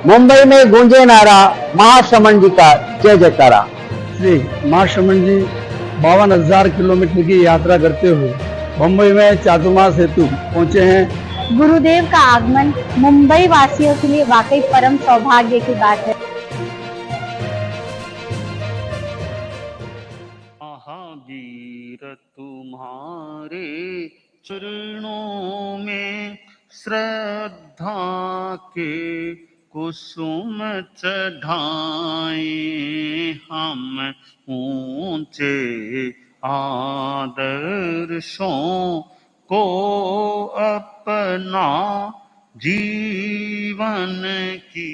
मुंबई में गूंजे नारा महाश्रमण जी का जय जयकारा। श्री महाश्रमण जी 52,000 किलोमीटर की यात्रा करते हुए मुंबई में चातुर्मास हेतु पहुंचे हैं। गुरुदेव का आगमन मुंबई वासियों के लिए वाकई परम सौभाग्य की बात है। महावीर तुम्हारे चरणों में श्रद्धा के कुसुम चढ़ाए हम ऊंचे आदर्शों को अपना जीवन की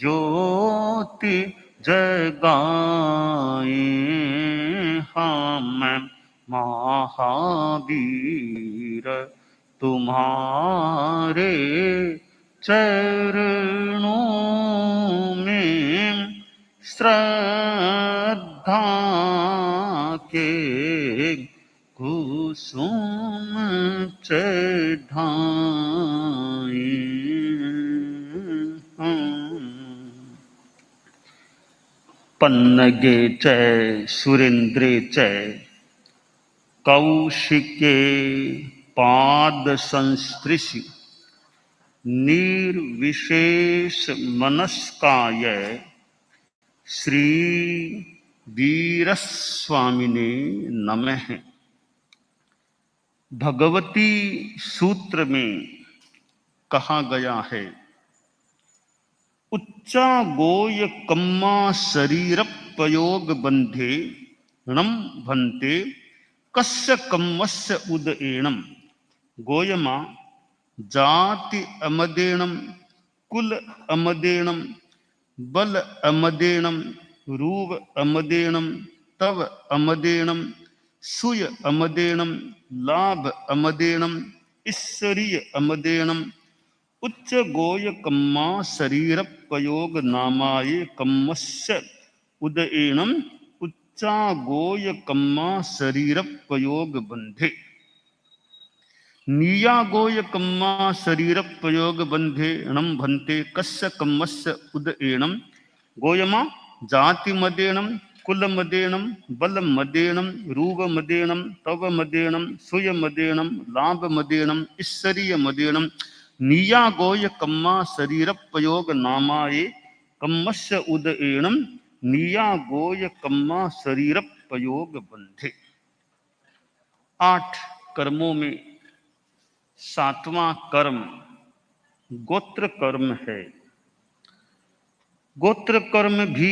ज्योति जगाए हम महावीर तुम्हारे चरणों में श्रद्धा के कुसुम चढ़ाए पन्नगे च सुरेन्द्रे च कौशिके पाद संस्पृशि निर्विशेष मनस्काय श्री वीरस्वामिने नमः। भगवती सूत्र में कहा गया है, उच्चा गोय कम्मा शरीर पयोग बंधे णम भन्ते कस्य कम्मस्य उदएणम। गोयमा जाति अमदेणम कुल अमदेणम बल अमदेणम रूप अमदेणम तव अमदेणम सुय अमदेणम लाभ अमदेणम ईश्वरीय अमदेणम उच्च गोय कम्मा शरीर पयोग नामाये कम्मस्य उदएणम उच्चा गोय कम्मा शरीर पयोग बंधे। निया गोय कम्मा शरीर पयोग बंधे णम भन्ते कस्य कम्मस्य उदएणम। गोयमा जाति मदेणम कुल मदेणम बल मदेणम रूप मदेणम तव मदेणम सुय मदेणम लाभ मदेणम ईश्वरीय मदेणम निया गोय कम्मा शरीर पयोग नामाये कम्मस्य उदएणम निया गोय कम्मा शरीर पयोग बंधे। 8 कर्मों में 7वां कर्म गोत्र कर्म है। गोत्र कर्म भी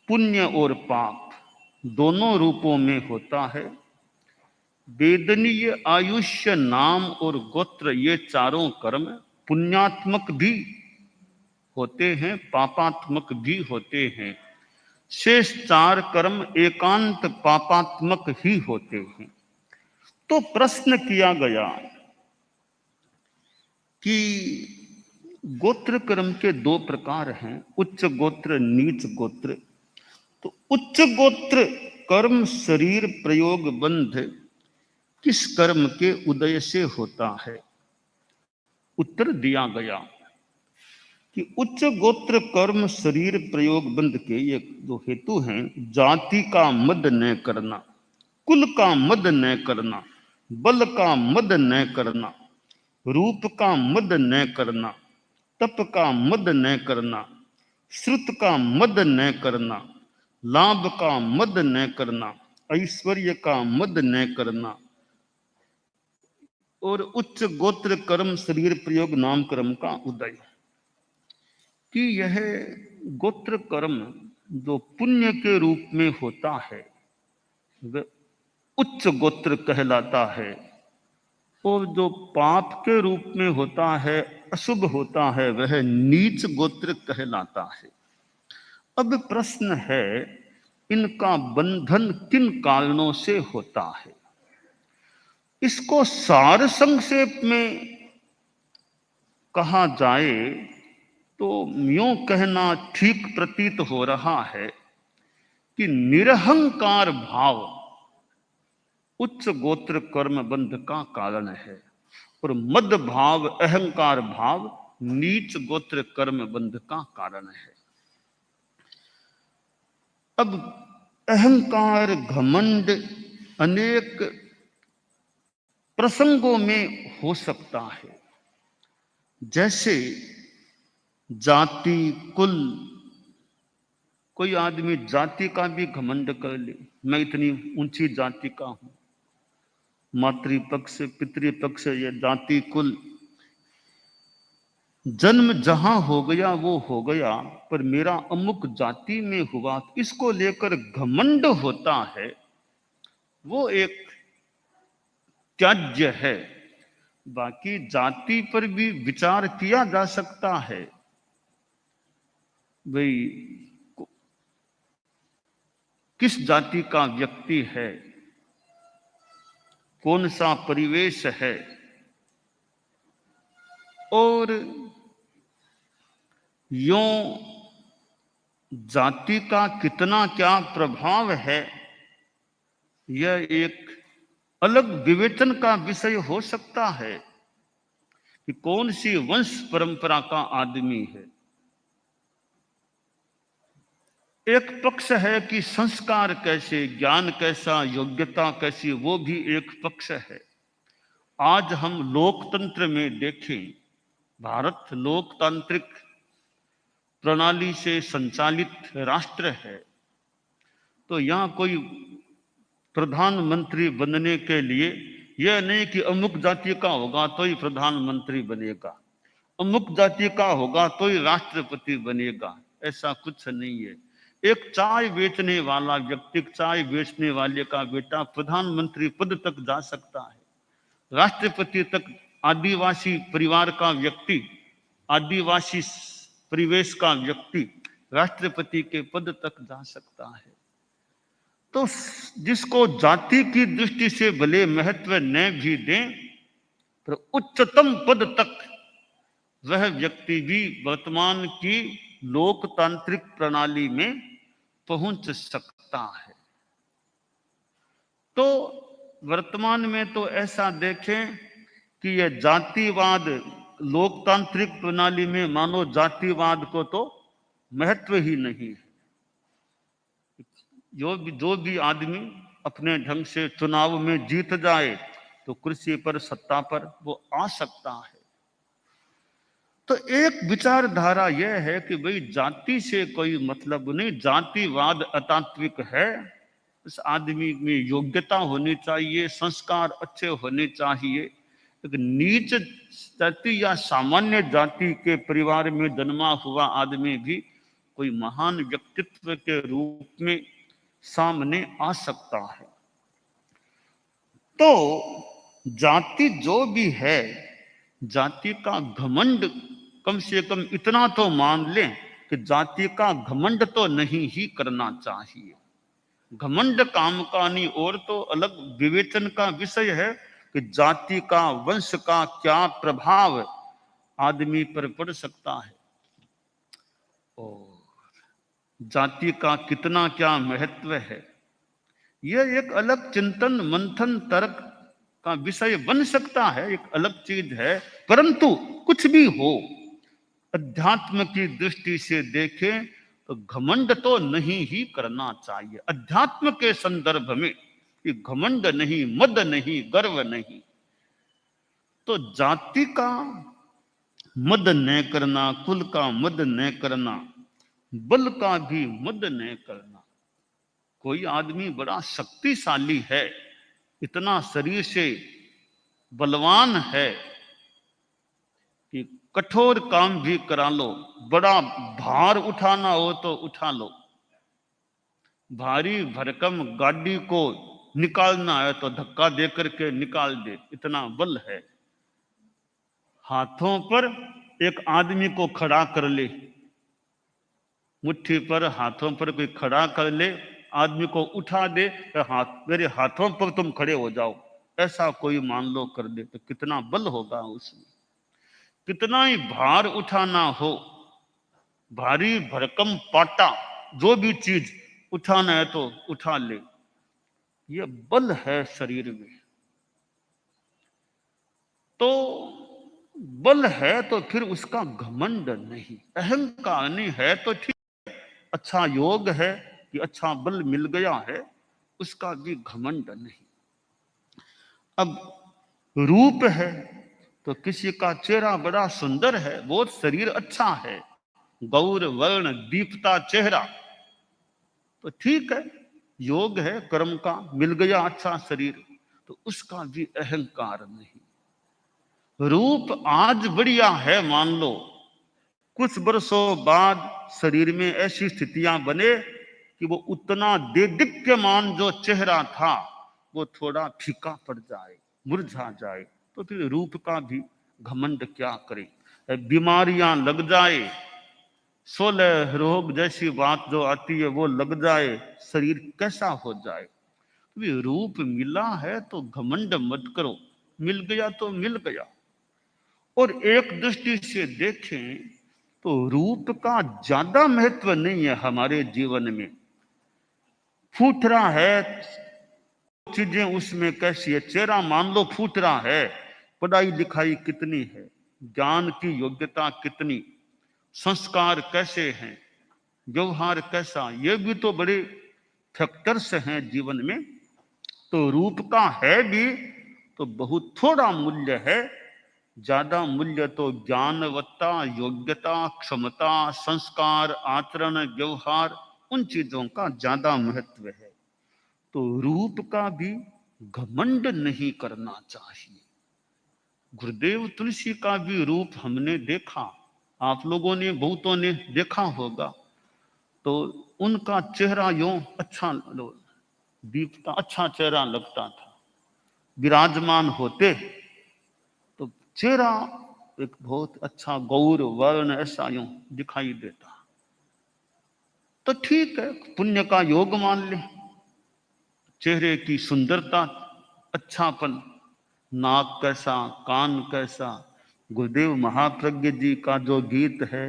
पुण्य और पाप दोनों रूपों में होता है। वेदनीय आयुष्य नाम और गोत्र ये चारों कर्म पुण्यात्मक भी होते हैं, पापात्मक भी होते हैं। शेष 4 कर्म एकांत पापात्मक ही होते हैं। तो प्रश्न किया गया कि गोत्र कर्म के 2 प्रकार हैं, उच्च गोत्र नीच गोत्र। तो उच्च गोत्र कर्म शरीर प्रयोग बंध किस कर्म के उदय से होता है? उत्तर दिया गया कि उच्च गोत्र कर्म शरीर प्रयोग बंध के ये 2 हेतु हैं। जाति का मद न करना, कुल का मद न करना, बल का मद न करना, रूप का मद न करना, तप का मद न करना, श्रुत का मद न करना, लाभ का मद न करना, ऐश्वर्य का मद न करना और उच्च गोत्र कर्म शरीर प्रयोग नाम कर्म का उदय। कि यह गोत्र कर्म जो पुण्य के रूप में होता है वह उच्च गोत्र कहलाता है, और जो पाप के रूप में होता है, अशुभ होता है, वह नीच गोत्र कहलाता है। अब प्रश्न है, इनका बंधन किन कारणों से होता है? इसको सार संक्षेप में कहा जाए तो यूं कहना ठीक प्रतीत हो रहा है कि निरहंकार भाव उच्च गोत्र कर्म बंध का कारण है और मद भाव अहंकार भाव नीच गोत्र कर्म बंध का कारण है। अब अहंकार घमंड अनेक प्रसंगों में हो सकता है, जैसे जाति कुल। कोई आदमी जाति का भी घमंड कर ले, मैं इतनी ऊंची जाति का हूं, मातृपक्ष पितृपक्ष या जाति कुल, जन्म जहां हो गया वो हो गया, पर मेरा अमुक जाति में हुआ, इसको लेकर घमंड होता है, वो एक त्याज्य है। बाकी जाति पर भी विचार किया जा सकता है, भाई किस जाति का व्यक्ति है, कौन सा परिवेश है, और यों जाति का कितना क्या प्रभाव है, यह एक अलग विवेचन का विषय हो सकता है कि कौन सी वंश परंपरा का आदमी है। एक पक्ष है कि संस्कार कैसे, ज्ञान कैसा, योग्यता कैसी, वो भी एक पक्ष है। आज हम लोकतंत्र में देखें, भारत लोकतांत्रिक प्रणाली से संचालित राष्ट्र है, तो यहाँ कोई प्रधानमंत्री बनने के लिए यह नहीं कि अमुक जाति का होगा तो ही प्रधानमंत्री बनेगा, अमुक जाति का होगा तो ही राष्ट्रपति बनेगा, ऐसा कुछ नहीं है। एक चाय बेचने वाला व्यक्ति, चाय बेचने वाले का बेटा प्रधानमंत्री पद तक जा सकता है, राष्ट्रपति तक आदिवासी परिवार का व्यक्ति, आदिवासी परिवेश का व्यक्ति राष्ट्रपति के पद तक जा सकता है। तो जिसको जाति की दृष्टि से भले महत्व न भी दें, पर उच्चतम पद तक वह व्यक्ति भी वर्तमान की लोकतांत्रिक प्रणाली में पहुंच सकता है। तो वर्तमान में तो ऐसा देखें कि यह जातिवाद लोकतांत्रिक प्रणाली में मानो जातिवाद को तो महत्व ही नहीं है। जो भी आदमी अपने ढंग से चुनाव में जीत जाए तो कुर्सी पर, सत्ता पर वो आ सकता है। तो एक विचारधारा यह है कि भाई जाति से कोई मतलब नहीं, जातिवाद अतात्विक है, इस आदमी में योग्यता होनी चाहिए, संस्कार अच्छे होने चाहिए। एक नीच जाति या सामान्य जाति के परिवार में जन्मा हुआ आदमी भी कोई महान व्यक्तित्व के रूप में सामने आ सकता है। तो जाति जो भी है, जाति का घमंड कम से कम इतना तो मान लें कि जाति का घमंड तो नहीं ही करना चाहिए। घमंड काम का नहीं, और तो अलग विवेचन का विषय है कि जाति का, वंश का क्या प्रभाव आदमी पर पड़ सकता है, और जाति का कितना क्या महत्व है, यह एक अलग चिंतन मंथन तर्क का विषय बन सकता है, एक अलग चीज है। परंतु कुछ भी हो, अध्यात्म की दृष्टि से देखें तो घमंड तो नहीं ही करना चाहिए। अध्यात्म के संदर्भ में कि घमंड नहीं, मद नहीं, गर्व नहीं। तो जाति का मद न करना, कुल का मद न करना, बल का भी मद न करना। कोई आदमी बड़ा शक्तिशाली है, इतना शरीर से बलवान है कि कठोर काम भी करा लो, बड़ा भार उठाना हो तो उठा लो, भारी भरकम गाड़ी को निकालना है तो धक्का दे करके निकाल दे, इतना बल है। हाथों पर एक आदमी को खड़ा कर ले, मुट्ठी पर, हाथों पर कोई खड़ा कर ले, आदमी को उठा दे, हाथ मेरे हाथों पर तुम खड़े हो जाओ, ऐसा कोई मान लो कर दे, तो कितना बल होगा उसमें। कितना ही भार उठाना हो, भारी भरकम पाटा, जो भी चीज उठाना है तो उठा ले, यह बल है शरीर में। तो बल है तो फिर उसका घमंड नहीं, अहंकार नहीं है तो ठीक, अच्छा योग है कि अच्छा बल मिल गया है, उसका भी घमंड नहीं। अब रूप है तो किसी का चेहरा बड़ा सुंदर है, वो शरीर अच्छा है, गौर वर्ण दीप्ता चेहरा, तो ठीक है, योग है कर्म का, मिल गया अच्छा शरीर, तो उसका भी अहंकार नहीं। रूप आज बढ़िया है, मान लो कुछ वर्षों बाद शरीर में ऐसी स्थितियां बने कि वो उतना देदीप्यमान जो चेहरा था वो थोड़ा फीका पड़ जाए, मुरझा जाए, तो फिर रूप का भी घमंड क्या करे। बीमारियां लग जाए, 16 रोग जैसी बात जो आती है वो लग जाए, शरीर कैसा हो जाए। तो रूप मिला है तो घमंड मत करो, मिल गया तो मिल गया। और एक दृष्टि से देखें तो रूप का ज्यादा महत्व नहीं है हमारे जीवन में। फूट रहा है, चीजें उसमें कैसी है, चेहरा मान लो फूट रहा है, पढ़ाई लिखाई कितनी है, ज्ञान की योग्यता कितनी, संस्कार कैसे हैं, व्यवहार कैसा, ये भी तो बड़े फैक्टर्स हैं जीवन में। तो रूप का है भी तो बहुत थोड़ा मूल्य है, ज्यादा मूल्य तो ज्ञानवत्ता, योग्यता, क्षमता, संस्कार, आचरण, व्यवहार, उन चीजों का ज्यादा महत्व है। तो रूप का भी घमंड नहीं करना चाहिए। गुरुदेव तुलसी का भी रूप हमने देखा, आप लोगों ने बहुतों ने देखा होगा, तो उनका चेहरा यूं अच्छा दीपता, अच्छा चेहरा लगता था, विराजमान होते तो चेहरा एक बहुत अच्छा गौर वर्ण ऐसा यूं दिखाई देता। तो ठीक है, पुण्य का योग मान ले, चेहरे की सुंदरता, अच्छापन, नाक कैसा, कान कैसा। गुरुदेव महाप्रज्ञ जी का जो गीत है,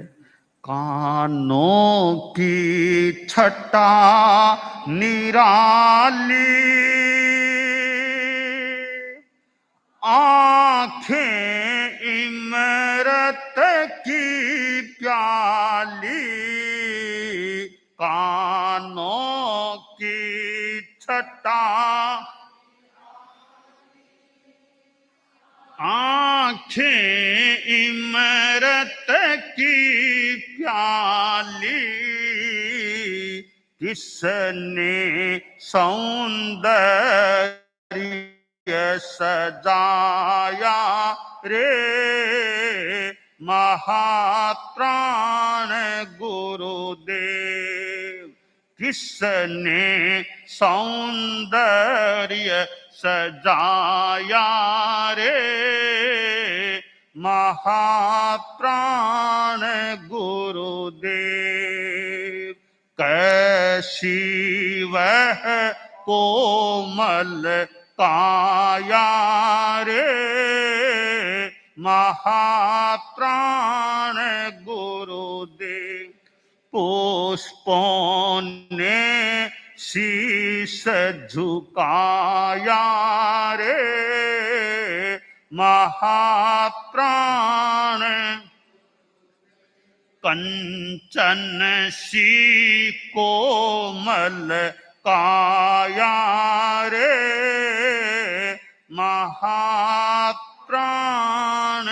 कानों की छटा निराली, आंखें इमरत की प्याली, कानों की छटा, आंखें इमरत की प्याली, किसने सौंदर्य सजाया रे, महाप्राण गुरुदेव, किसने सौंदर्य सजाया रे, महाप्राण गुरुदेव। कैसी वह कोमल काया रे, महाप्राण गुरुदेव। पुष्पों ने शीश झुकाया रे, महाप्राण। कंचन सी कोमल काया रे, महाप्राण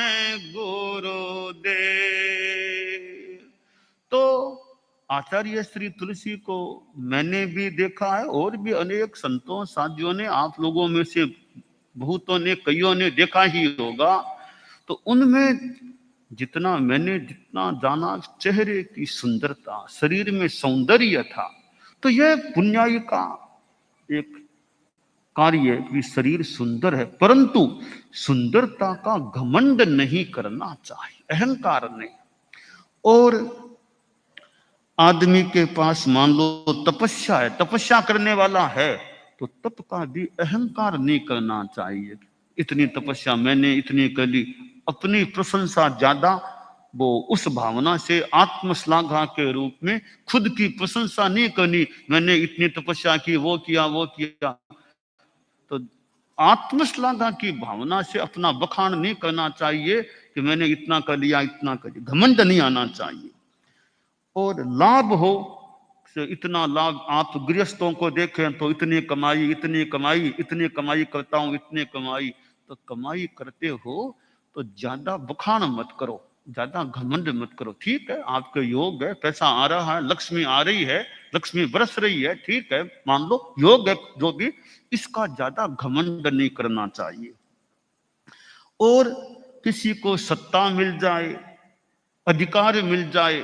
गुरुदेव। तो आचार्य श्री तुलसी को मैंने भी देखा है, और भी अनेक संतों साधियों ने, आप लोगों में से बहुतों ने, कईयों ने देखा ही होगा। तो उनमें जितना मैंने जितना जाना, चेहरे की सुंदरता, शरीर में सौंदर्य था। तो यह पुण्याई का एक कार्य कि शरीर सुंदर है, परंतु सुंदरता का घमंड नहीं करना चाहिए, अहंकार नहीं। और आदमी के पास मान लो तपस्या है, तपस्या करने वाला है, तो तप का भी अहंकार नहीं करना चाहिए। इतनी तपस्या मैंने इतनी कर ली, अपनी प्रशंसा ज्यादा, वो उस भावना से आत्मश्लाघा के रूप में खुद की प्रशंसा नहीं करनी, मैंने इतनी तपस्या की, वो किया वो किया। तो आत्मश्लाघा की भावना से अपना बखान नहीं करना चाहिए कि मैंने इतना कर लिया, इतना कर लिया, घमंड नहीं आना चाहिए। और लाभ हो से इतना लाभ, आप गृहस्थों को देखें तो इतनी कमाई, इतनी कमाई, इतनी कमाई करता हूं, इतनी कमाई। तो कमाई करते हो तो ज्यादा बखान मत करो, ज्यादा घमंड मत करो। ठीक है, आपके योग है, पैसा आ रहा है, लक्ष्मी आ रही है, लक्ष्मी बरस रही है, ठीक है, मान लो योग है जो भी, इसका ज्यादा घमंड नहीं करना चाहिए। और किसी को सत्ता मिल जाए, अधिकार मिल जाए,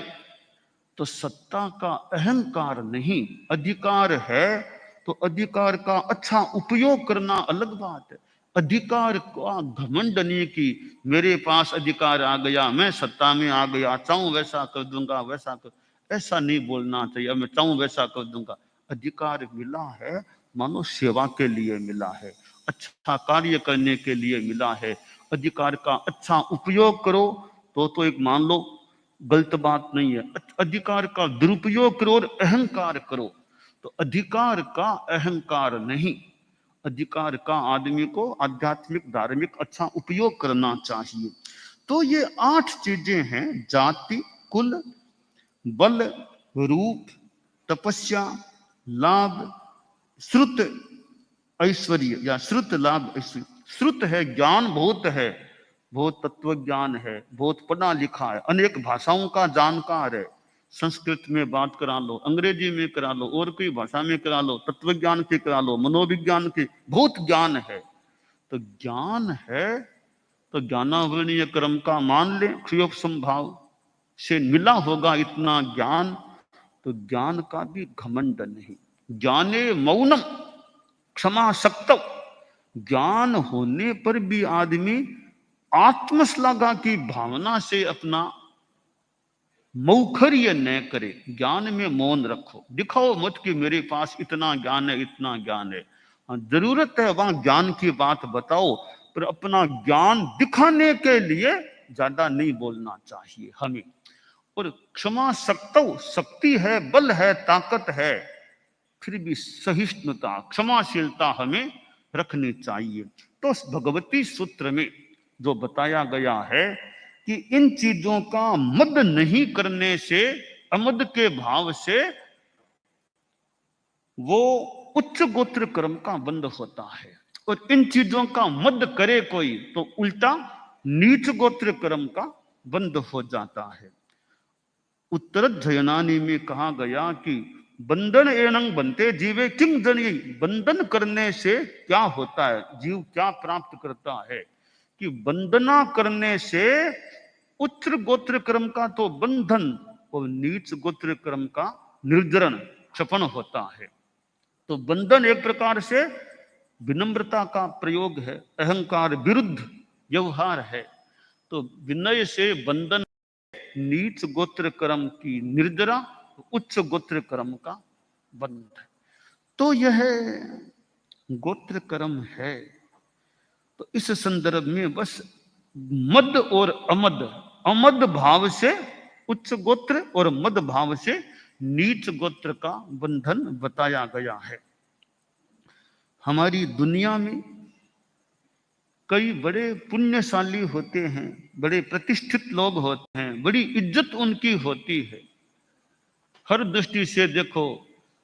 तो सत्ता का अहंकार नहीं, अधिकार है तो अधिकार का अच्छा उपयोग करना अलग बात है। अधिकार का घमंड नहीं कि मेरे पास अधिकार आ गया, मैं सत्ता में आ गया, चाहूं वैसा कर दूंगा, वैसा कर, ऐसा नहीं बोलना चाहिए, मैं चाहूं वैसा कर दूंगा। अधिकार मिला है मानो सेवा के लिए मिला है, अच्छा कार्य करने के लिए मिला है। अधिकार का अच्छा उपयोग करो तो एक मान लो गलत बात नहीं है। अधिकार का दुरुपयोग करो और अहंकार करो तो अधिकार का अहंकार नहीं, अधिकार का आदमी को आध्यात्मिक धार्मिक अच्छा उपयोग करना चाहिए। तो ये 8 चीजें हैं, जाति, कुल, बल, रूप, तपस्या, लाभ, श्रुत, ऐश्वर्य या श्रुत लाभ ऐश्वर्य। श्रुत है ज्ञान, बहुत है, बहुत तत्व ज्ञान है, बहुत पढ़ा लिखा है, अनेक भाषाओं का जानकार है, संस्कृत में बात करा लो, अंग्रेजी में करा लो, और कोई भाषा में करा लो, तत्व ज्ञान की करा लो, मनोविज्ञान की, बहुत ज्ञान है। तो ज्ञान है तो ज्ञानावरणीय कर्म का मान ले, क्षयोप संभाव से मिला होगा इतना ज्ञान, तो ज्ञान का भी घमंड नहीं। ज्ञाने मौनम क्षमा शक्तव, ज्ञान होने पर भी आदमी आत्मश्लाघा की भावना से अपना मौखर्य न करे। ज्ञान में मौन रखो, दिखाओ मत कि मेरे पास इतना ज्ञान है, इतना ज्ञान है। जरूरत है वहां ज्ञान की बात बताओ, पर अपना ज्ञान दिखाने के लिए ज्यादा नहीं बोलना चाहिए हमें। और क्षमा शक्तव, शक्ति है, बल है, ताकत है, फिर भी सहिष्णुता, क्षमाशीलता हमें रखनी चाहिए। तो भगवती सूत्र में जो बताया गया है कि इन चीजों का मद नहीं करने से, अमद के भाव से वो उच्च गोत्र कर्म का बंध होता है। और इन चीजों का मद करे कोई तो उल्टा नीच गोत्र कर्म का बंध हो जाता है। उत्तरध्ययनानि में कहा गया कि बंधन एनंग बनते जीवे किम जनिये, बंधन करने से क्या होता है, जीव क्या प्राप्त करता है, कि वंदना करने से उच्च गोत्र कर्म का तो बंधन और नीच गोत्र कर्म का निर्जरण, क्षपण होता है। तो बंधन एक प्रकार से विनम्रता का प्रयोग है, अहंकार विरुद्ध व्यवहार है। तो विनय से बंधन, नीच गोत्र कर्म की निर्जरा, उच्च गोत्र कर्म का बंध। तो यह गोत्र कर्म है। तो इस संदर्भ में बस मद और अमद, अमद भाव से उच्च गोत्र और मद भाव से नीच गोत्र का बंधन बताया गया है। हमारी दुनिया में कई बड़े पुण्यशाली होते हैं, बड़े प्रतिष्ठित लोग होते हैं, बड़ी इज्जत उनकी होती है। हर दृष्टि से देखो,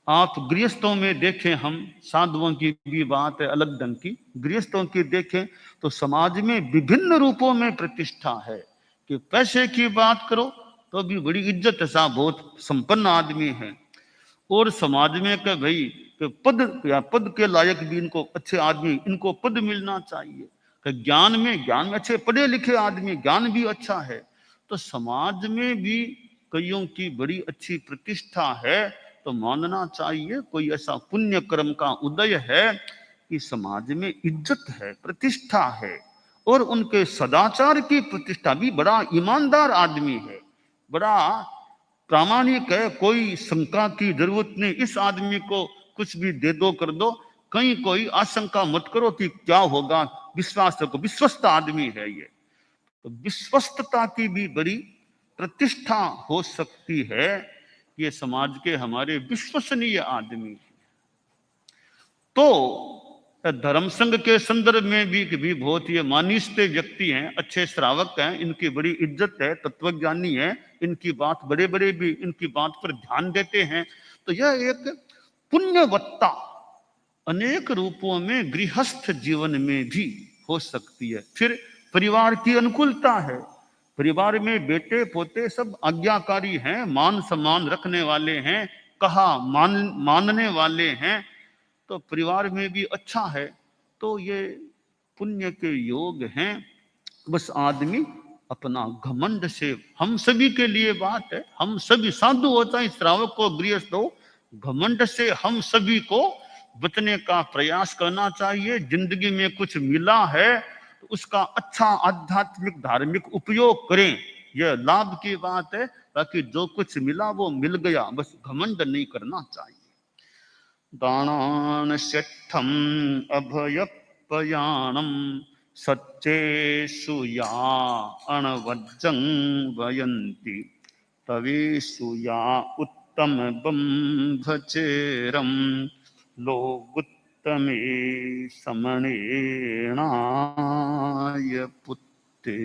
आप गृहस्थों में देखें, हम साधुओं की भी बात है अलग ढंग की, गृहस्थों की देखें तो समाज में विभिन्न रूपों में प्रतिष्ठा है। कि पैसे की बात करो तो भी बड़ी इज्जत है, साहब बहुत संपन्न आदमी है। और समाज में कह भाई कि पद या पद के लायक भी इनको अच्छे आदमी, इनको पद मिलना चाहिए। कि ज्ञान में अच्छे पढ़े लिखे आदमी, ज्ञान भी अच्छा है। तो समाज में भी कईयों की बड़ी अच्छी प्रतिष्ठा है, तो मानना चाहिए कोई ऐसा पुण्य कर्म का उदय है कि समाज में इज्जत है, प्रतिष्ठा है। और उनके सदाचार की प्रतिष्ठा भी, बड़ा ईमानदार आदमी है, बड़ा प्रामाणिक है, कोई शंका की जरूरत नहीं, इस आदमी को कुछ भी दे दो कर दो, कहीं कोई आशंका मत करो कि क्या होगा, विश्वास रखो, विश्वस्त आदमी है ये। तो विश्वस्तता की भी बड़ी प्रतिष्ठा हो सकती है, ये समाज के हमारे विश्वसनीय आदमी है। तो धर्म संघ के संदर्भ में भी बहुत ये मानिष्ठ व्यक्ति हैं, अच्छे श्रावक हैं, इनकी बड़ी इज्जत है, तत्वज्ञानी है, इनकी बात बड़े बड़े भी इनकी बात पर ध्यान देते हैं। तो यह एक पुण्यवत्ता अनेक रूपों में गृहस्थ जीवन में भी हो सकती है। फिर परिवार की अनुकूलता है, परिवार में बेटे पोते सब आज्ञाकारी हैं, मान सम्मान रखने वाले हैं, कहा मानने वाले हैं, तो परिवार में भी अच्छा है। तो ये पुण्य के योग हैं। बस आदमी अपना घमंड से, हम सभी के लिए बात है, हम सभी साधु होता है, श्रावक को गृहस्थ हो, घमंड से हम सभी को बचने का प्रयास करना चाहिए। जिंदगी में कुछ मिला है तो उसका अच्छा आध्यात्मिक धार्मिक उपयोग करें, यह लाभ की बात है। बाकी जो कुछ मिला वो मिल गया, बस घमंड नहीं करना चाहिए। दानान शठम अभयपयाणम सच्चेषु या अणवज्जं वयन्ति तवेषु या उत्तम बंभचेरम लोगुत्तमे समणेणाय पुत्ते।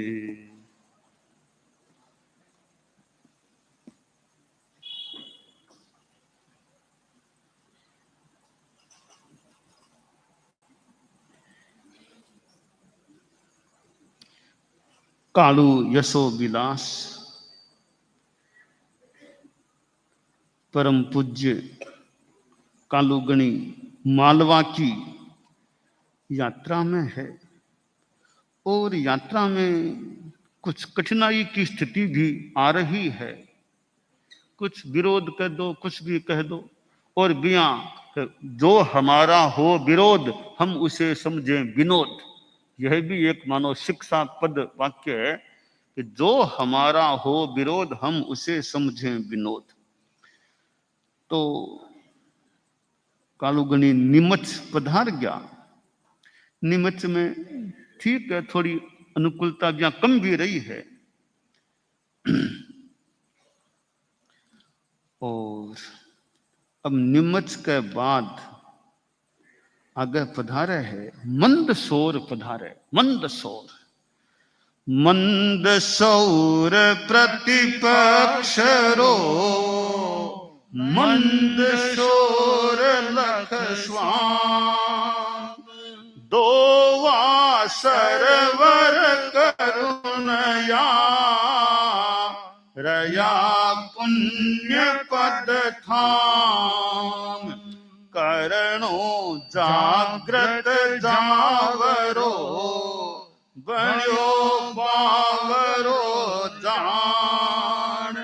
कालू यशो विलास परम पूज्य कालूगणी मालवा की यात्रा में है, और यात्रा में कुछ कठिनाई की स्थिति भी आ रही है। कुछ विरोध कह दो, कुछ भी कह दो, और बिया जो हमारा हो विरोध हम उसे समझें विनोद। यह भी एक मानो शिक्षा पद वाक्य है कि जो हमारा हो विरोध हम उसे समझें विनोद। तो कालूगणी नीमच पधार गया। नीमच में ठीक है, थोड़ी अनुकूलता भी कम भी रही है। और अब नीमच के बाद आगे पधारे है मंदसौर पधारे। मंदसौर, मंदसौर प्रतिपक्ष रो मंदसौर लख स्वाम दोवा सरवर करुणया रया पुण्य पद थाम करणो जागृत जावरो बण्यो बावरो जान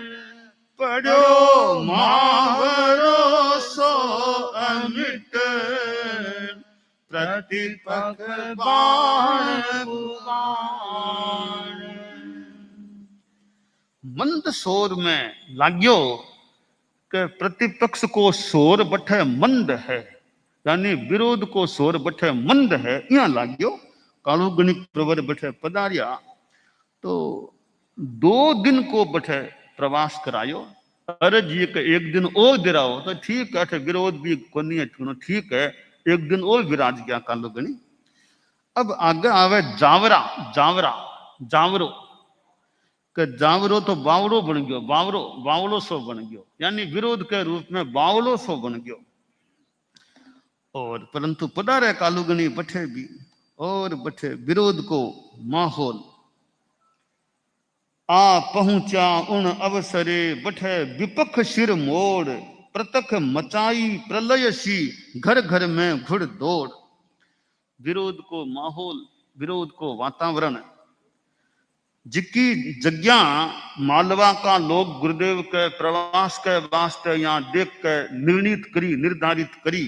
पढ़ो मावरो सो अमिट प्रतिपक बाण पुराण। मंदसौर में लाग्यो कि प्रतिपक्ष को शोर बठे मंद है, यानी विरोध को शोर बठे मंद है, यहाँ लाग्यो। कालूगणी प्रवर बठे पधारिया तो 2 दिन को बठे प्रवास करायो। अर्ज ये कि 1 दिन और दिराओ, तो ठीक है, विरोध भी कोनी है, ठीक है, 1 दिन और विराज गया कालूगणी। अब आगे आवे जावरा। जावरा जावरो कि जावरो तो बावड़ो बन गयो, बावरो बावड़ो सो बन गयो, यानी विरोध के रूप में बावड़ो सो बन गयो। और परंतु पधारे कालूगणी बठे भी, और बठे विरोध को माहौल आ पहुंचा उन अवसरे बठे विपक्ष सिर मोड़ प्रतख मचाई प्रलय सी घर घर में घुड़ दौड़। विरोध को माहौल, विरोध को वातावरण, जिसकी जगह मालवा का लोग गुरुदेव के प्रवास के वास्ते यहाँ देख के निर्धारित करी,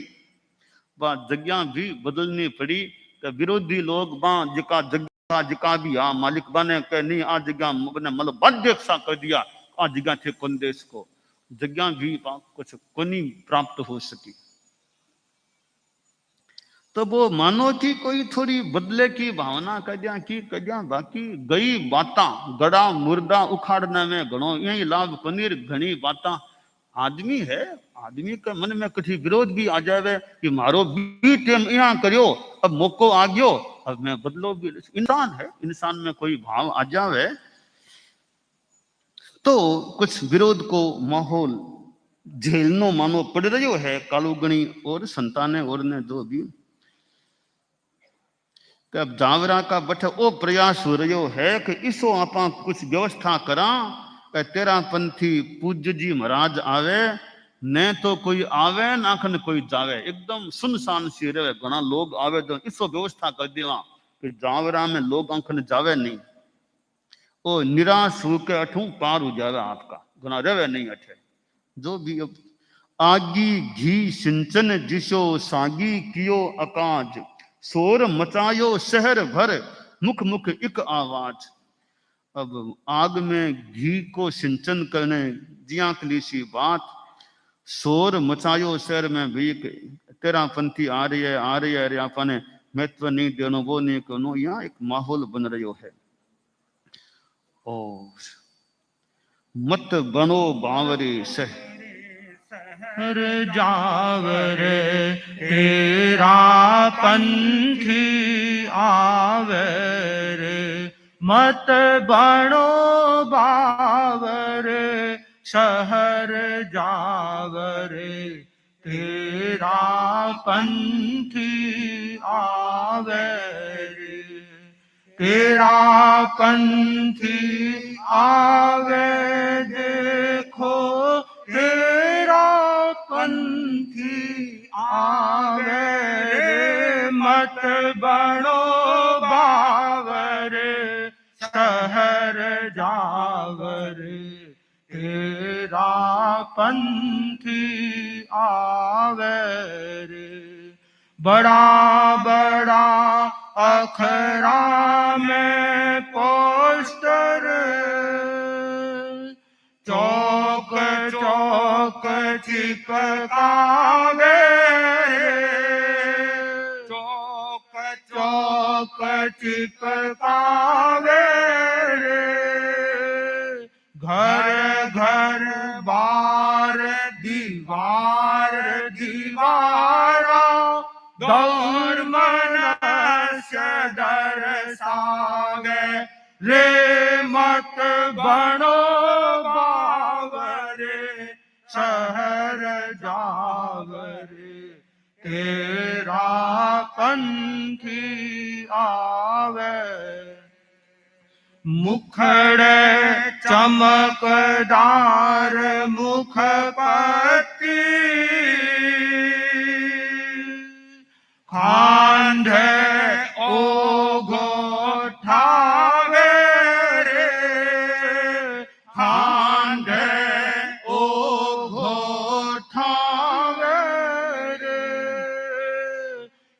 वह जगह भी बदलनी पड़ी। कि विरोधी लोग जिका भी आ मालिक बने के नहीं आ जगह मतलब बाध्य सा कर दिया, आ जगह थे कौन देश को जगह भी कुछ कोनी प्राप्त हो सकी। तो वो मानो की कोई थोड़ी बदले की भावना कद्या बाकी गई बाता गड़ा मुर्दा उखाड़ने में घणो यही लाभ पनीर घनी बाता। आदमी है, आदमी के मन में कभी विरोध भी आ जावे कि मारो भी टेम यहाँ करियो, अब मौको आ गयो, अब मैं बदलो भी। इंसान है, इंसान में कोई भाव आ जावे तो कुछ विरोध को माहौल झेलनो मानो पड़ रही है कालूगणी और संताने और ने जो भी। अब जावरा का बठ ओ प्रयास हो रही है कि इसो आपा कुछ व्यवस्था करा कि तेरा पंथी पूज्य जी महाराज आवे, न तो कोई आवे ना खन कोई जावे, एकदम सुनसान सी रहे, घना लोग आवे तो इसो व्यवस्था कर देवा कि जावरा में लोग अंखन जावे नहीं, ओ निराश होकर अठू पार हो जावे आपका, घना रवे नहीं अठे जो भी। अब आगी घी सिंचन जिसो सागी कियो अकाज, शोर मचायो शहर भर मुख मुख एक आवाज। अब आग में घी को सिंचन करने जिया कली सी बात, शोर मचायो शहर में भी तेरा पंथी आ रही है अरे आपने महत्व नहीं देनो, वो नहीं करनो, यहाँ एक माहौल बन रही है। और मत बनो बावरे शहर जावरे तेरा पंथी आवेरे, मत बनो बावरे शहर जावरे तेरा पंथी आवेरे, तेरा पंथी आवे देखो तेरा पंथी आवे, मत बनो बावरे शहर जावरे तेरा पंथी आवे रे। बड़ा बड़ा अखरा में पोस्टर चौक चौक चिपकावे, चौक चौक चिपकावे रे, घर घर बार दीवार दीवारा गौर मनुष्य दर्शावे रे, मत बनो बावरे शहर जावरे तेरा पंथी आवे। मुखड़े चमकदार मुखपति खांधे ओघो ठावे रे, खांधे ओघो ठावे रे,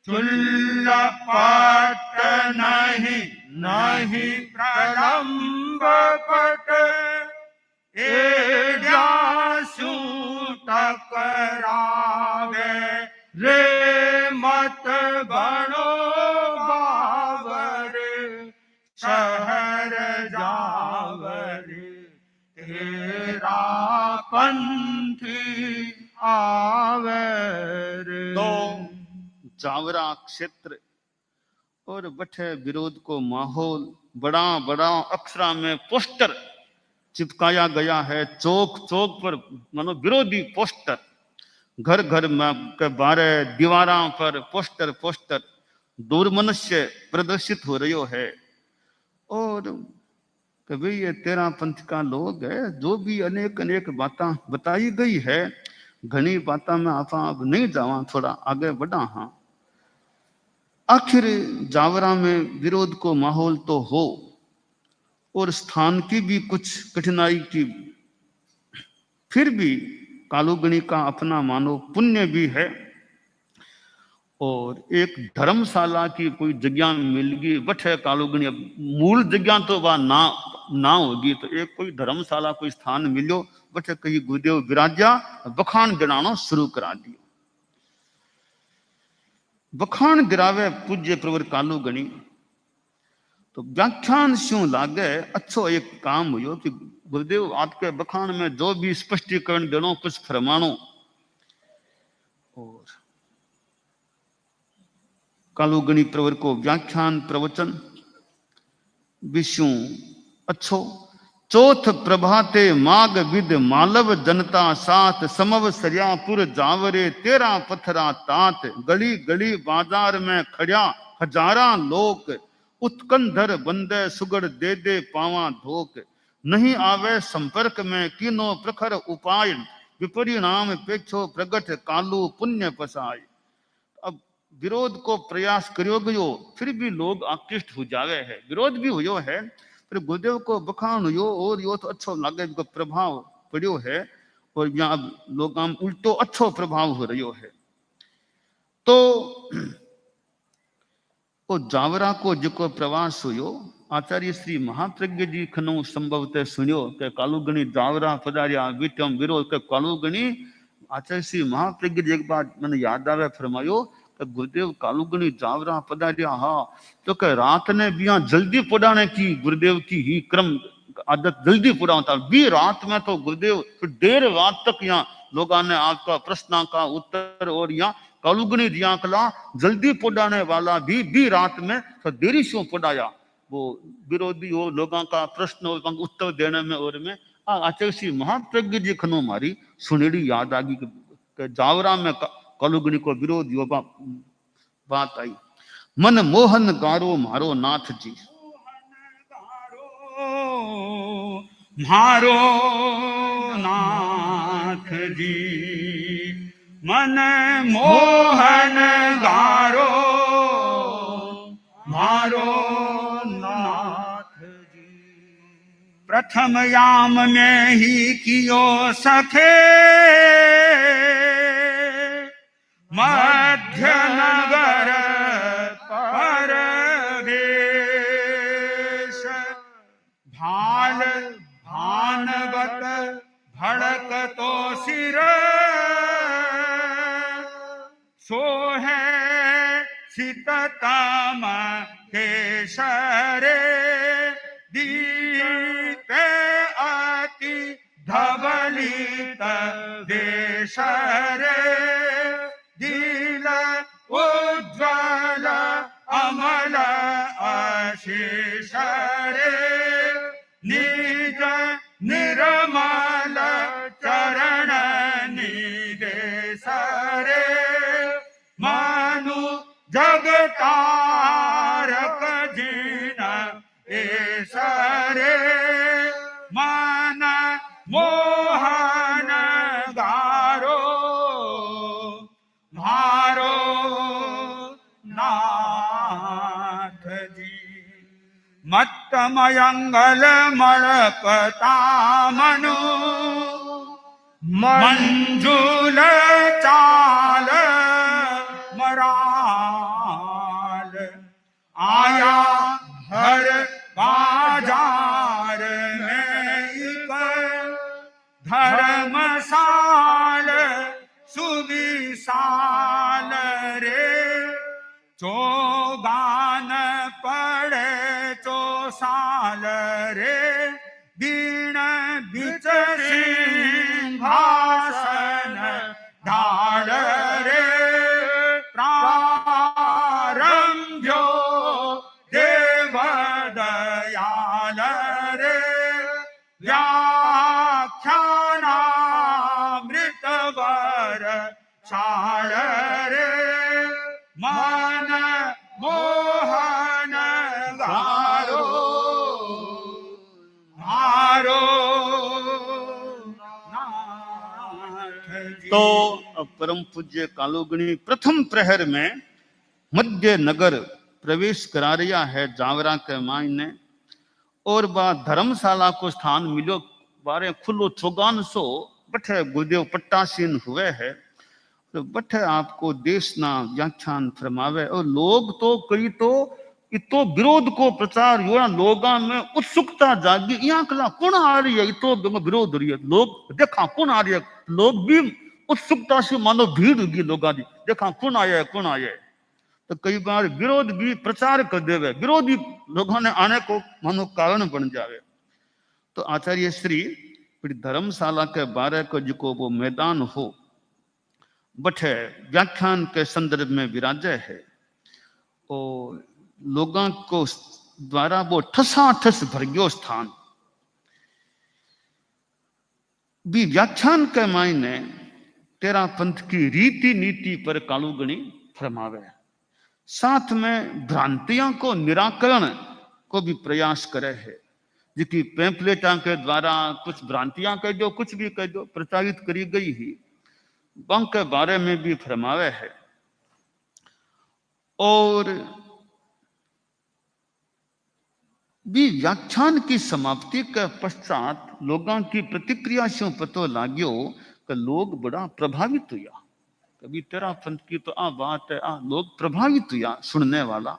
चुल्लपट नहीं नहीं प्रलंब पट जासू टकरावे रे, मत बनो बावरे शहर जावरे तेरा पंथी आवे रे। तो जावरा क्षेत्र और बठे विरोध को माहौल, बड़ा बड़ा अक्षरा में पोस्टर चिपकाया गया है, चौक चौक पर मानो विरोधी पोस्टर, घर घर में के बारे दीवारा पर पोस्टर पोस्टर दूर मनुष्य प्रदर्शित हो रही है। और कभी ये तेरा पंथ का लोग है, जो भी अनेक अनेक बातें बताई गई है, घनी बातें में आप नहीं जावा, थोड़ा आगे बढ़ा। हाँ, आखिर जावरा में विरोध को माहौल तो हो और स्थान की भी कुछ कठिनाई की, फिर भी कालूगणी का अपना मानो पुण्य भी है। और एक धर्मशाला की कोई जगह मिल गई, बट है कालूगणी, अब मूल जगह तो वह ना होगी, तो एक कोई धर्मशाला कोई स्थान मिलो, बट कहीं गुरुदेव विराजा बखान गिराना शुरू करा दियो। बखान गिरावे पूज्य प्रवर कालूगणी, तो व्याख्यान शू लागे अच्छो एक काम हुयो कि गुरुदेव आपके बखान में जो भी स्पष्टीकरण देनो कुछ फरमानो, कालुगणी प्रवर को व्याख्यान प्रवचन विष्णु अच्छो चौथ प्रभाते माग विद मालव जनता साथ समव सरियापुर जावरे तेरा पथरा तात गली गली बाजार में खड़िया हजारा लोक उत्कंधर बंदे सुगड़ दे दे पावा धोक नहीं आवे संपर्क में किनो प्रखर उपाय विपरिणाम पेछो प्रगट कालू पुण्य पसाय। अब विरोध को प्रयास करियो गयो फिर भी लोग आकृष्ट हो जावे है, विरोध भी हुयो है पर गुरुदेव को बखान हुयो और यो तो अच्छो लागे को प्रभाव पड़ियो है और यहाँ अब लोग उल्टो अच्छो प्रभाव हो रही है। तो वो जावरा को जो प्रवास हुयो आचार्य श्री महाप्रज्ञ जी खनो संभवतः सुनियो के कालुगणी जावरा पधारिया विटम विरोध के कालुगणी आचार्य श्री महाप्रज्ञ जी एक बार मैंने याद आवे फरमायो कि गुरुदेव कालुगणी जावरा पधारिया हाँ तो के रात ने भी यहाँ जल्दी पढ़ाने की गुरुदेव की ही क्रम आदत जल्दी पढ़ाता भी रात में तो गुरुदेव फिर देर रात तक यहाँ लोगों ने आपका प्रश्न का उत्तर और यहाँ कालुगणी दिया कला जल्दी पढ़ाने वाला भी रात में तो देरी से पढ़ाया वो विरोधी हो लोगों का प्रश्न और उत्तर देने में और में आचार्य श्री महाप्रज्ञ जी खनो मारी सुनेड़ी याद आ गई कि जावरा में कालुगणी को विरोध यो बात आई। मन मोहन गारो मारो नाथ जी मारो नाथ जी मन मोहन गारो मारो नाथ जी प्रथम याम में ही कियो सखे मध्य नगर पर भेष भाल भानवत भड़क तो सिर सो है शीततम केशरे दीपे अति धवलित देशरे दिल उज्ज्वल अमल आशीष रे निज निर्मल चरण निदेश रे मानु जगतारक जिन ऐसरे मन मोहन गारो मारो नाथ जी मत्त मयंगल मणपता मनु मंजुल चाल मराल आया हर बाजार में एक धर्मसाल सुविशाल रे चौगान पड़े चौसाल रे बीण बिचर सिंहासन ढाल रे प्रारंभ्यो देव दयाल रे व्याख्यानामृत वर शाल रे मन मोहन गारो मारो तो परम पूज्य कालुगणी प्रथम प्रहर में मध्य नगर प्रवेश करा रिया है जावरा के मायने और बाद धर्मशाला को स्थान मिलो बारे खुलो चौगान सो बठे गुरुदेव पट्टासीन हुए है तो बठे आपको देश ना व्याख्यान फरमावे और लोग तो कई तो इतो विरोध को प्रचार यो लोगा में उत्सुकता जागी यहाँ कला कौन आ रही है इतो विरोध हो रही है लोग देखा कौन आ रही है लोग भी उत्सुकता से मानो भीड़ होगी लोगों की देखा कौन आया है तो कई बार विरोध भी प्रचार कर देवे विरोधी लोगों ने आने को मानो कारण बन जावे। तो आचार्य श्री धर्मशाला के बारे को जो वो मैदान हो बठे व्याख्यान के संदर्भ में विराजे है और लोगों को द्वारा वो ठसाठस भर गयो स्थान। भी व्याख्यान के मायने तेरा पंथ की रीति नीति पर कालूगणी फरमावे, साथ में भ्रांतियों को निराकरण को भी प्रयास करे है। जिकी पैम्पलेटा के द्वारा कुछ भ्रांतियां कह दो, कुछ भी कह दो, प्रचारित करी गई ही, बंक के बारे में भी फरमावे है। और भी व्याख्यान की समाप्ति के पश्चात लोगों की प्रतिक्रिया से पतो लाग्यो कि लोग बड़ा प्रभावित हुआ। कभी तेरा पंथ की तो आ बात है, आ लोग प्रभावित हुआ सुनने वाला।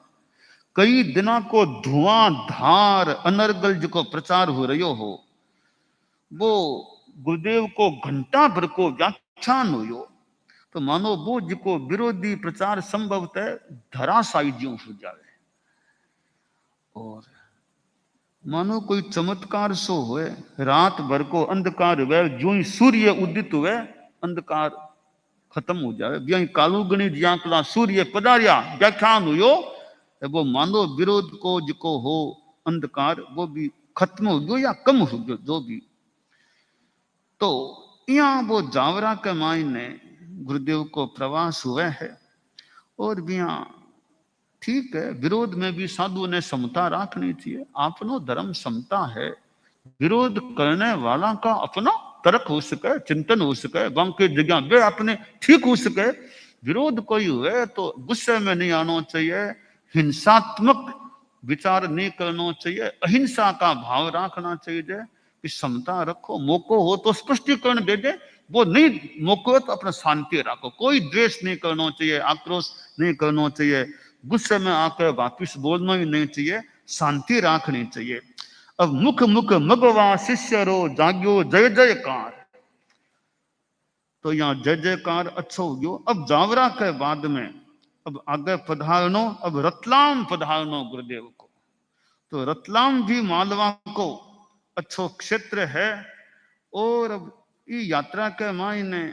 कई दिनों को धुआंधार अनर्गल जो प्रचार हो रही हो, वो गुरुदेव को घंटा भर को व्याख्यान हो, तो मानो वो जिको विरोधी प्रचार संभवतः धराशायी ज्यों हो जाए। और मानो कोई चमत्कार सो हुए, रात भर को अंधकार हुए, जो ही सूर्य उदित हुए अंधकार खत्म हो जाए। ब्याही कालूगणी जियांकला सूर्य पधारिया व्याख्यान हुयो, वो मानो विरोध को जिको हो अंधकार वो भी खत्म हो गयो या कम हो गयो जो भी। तो यहाँ वो जावरा के मायने गुरुदेव को प्रवास हुए है। और भी यहाँ ठीक है, विरोध में भी साधु ने समता रखनी चाहिए। अपनो धर्म समता है, विरोध करने वाला का अपना तर्क हो सके, चिंतन हो सके, बाकी जगह वे अपने ठीक हो सके। विरोध कोई हुए तो गुस्से में नहीं आना चाहिए, हिंसात्मक विचार नहीं करना चाहिए, अहिंसा का भाव रखना चाहिए कि समता रखो। मौको हो तो स्पष्टीकरण दे दे, वो नहीं मौको हो तो अपना शांति रखो। कोई द्वेष नहीं करना चाहिए, आक्रोश नहीं करना चाहिए, गुस्से में आकर वापिस बोलना ही नहीं चाहिए, शांति रखनी चाहिए। अब मुख मुख मगवा शिष्य रो जाग्यो जय जयकार, तो यहाँ जय जयकार अच्छा हो गयो। अब जावरा के बाद में अब आगे पधारनो, अब रतलाम पधारनो गुरुदेव को। तो रतलाम भी मालवा को अच्छो क्षेत्र है। और अब ये यात्रा के मायने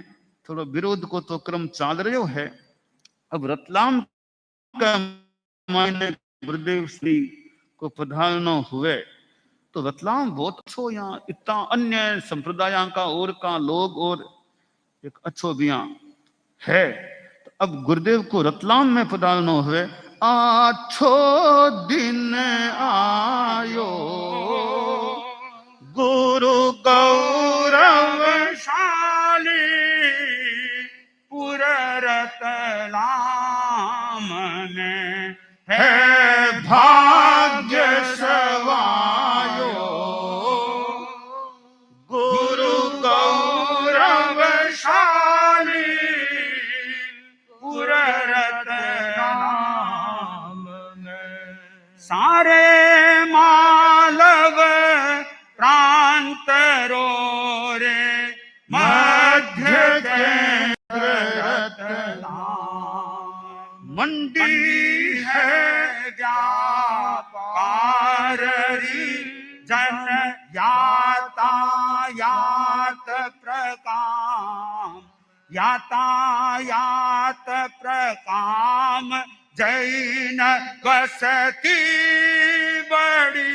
थोड़ा विरोध को तो क्रम चाल रहे है। अब रतलाम का मायने गुरुदेव श्री को पधारना हुए, तो रतलाम बहुत अच्छो, यहाँ इतना अन्य संप्रदाय का और का लोग और एक अच्छो भी यहाँ है। तो अब गुरुदेव को रतलाम में पधारना हुए। आछो दिन आयो गुरु गौरवशाली पुर रतलाम में है भाग्य सवायो गुरु गौरवशाली पुर रतलाम में। सारे मालव प्रांत रो रे मध्य केंद्र रतलाम मंडी है व्यापारी जन यातायात प्रकाम यातायात प्रकाम जैन बसती बड़ी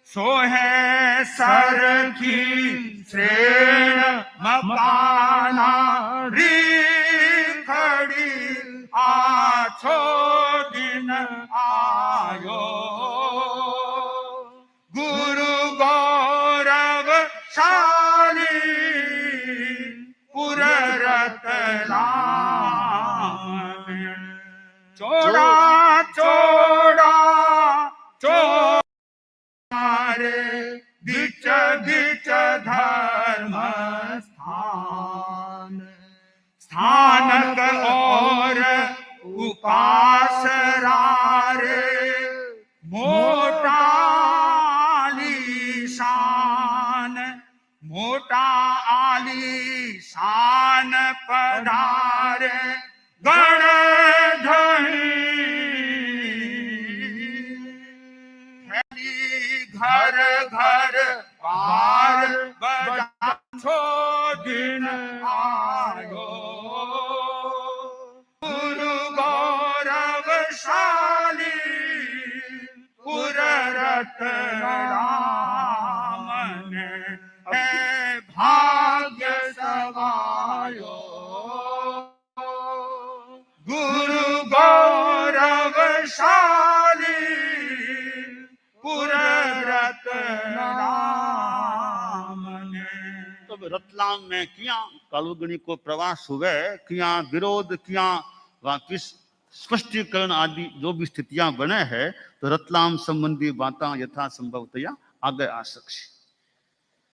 सो है सर की श्रेण मकाना री खड़ी आछो दिन आयो गुरु गौरवशाली पुर रतलाम चोड़ा चोड़ा चोरे बिच बिच धर्म स्थान स्थानक और उपासरा रे मोटा आली शान पधारे गण घर घर पार बजाछो दिन आयो शाली पुर रतनाम ने। तब रतलाम में किया कालुगणी को प्रवास हुए, किया विरोध किया, वापिस स्पष्टीकरण आदि जो भी स्थितियां बने हैं, तो रतलाम संबंधी बातें यथासंभवतया आगे आ सकती।